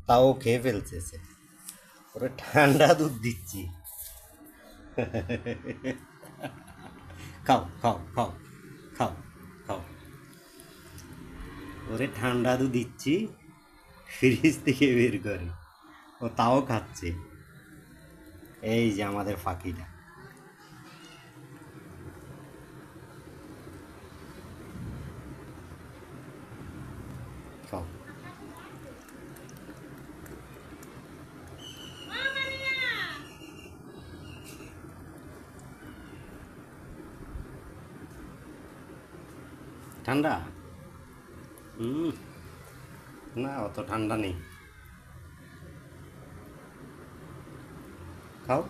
তাও খেয়ে ফেলতেছে। ওরে ঠান্ডা দুধ দিচ্ছি। খাও খাও খাও খাও খাও। ওরে ঠান্ডা দুধ দিচ্ছি, ফ্রিজ থেকে বের করে ও তাও খাচ্ছে। এই যে আমাদের ফাঁকিটা। খাও। ঠান্ডা? হুম। না, অত ঠান্ডা নেই। খাও।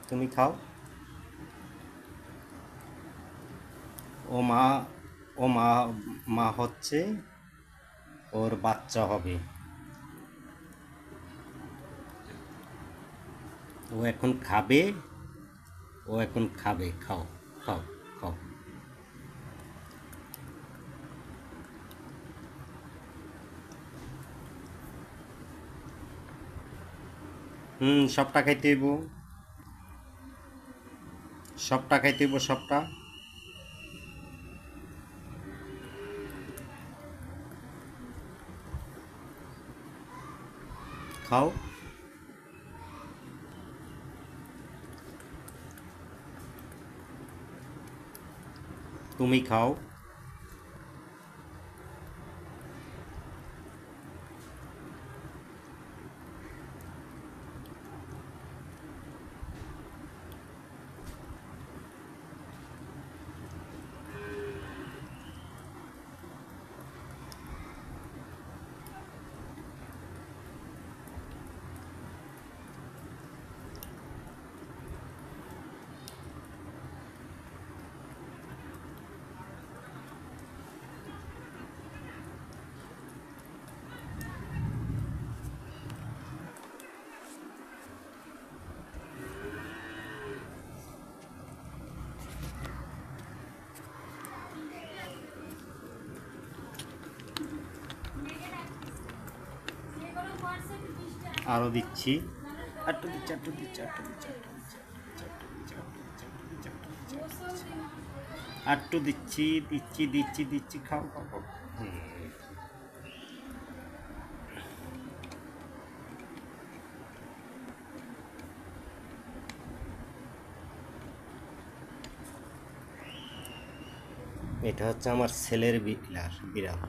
তুমি খাও। ও মা, ও মা, মা হচ্ছে, ওর বাচ্চা হবে। ও এখন খাবে, ও এখন খাবে। খাও খাও খাও। হুম, সবটা খাইতে হইব, সবটা খাইতে হইব, সবটা। খাও। তুমি খাও। আরও দিচ্ছি। একটু দিচ্ছি, একটু দিচ্ছি, একটু দিচ্ছি, একটু দিচ্ছি, একটু দিচ্ছি, দিচ্ছি দিচ্ছি দিচ্ছি। খাও খাও খাও। হুম। এটা হচ্ছে আমার ছেলের বিড়াল।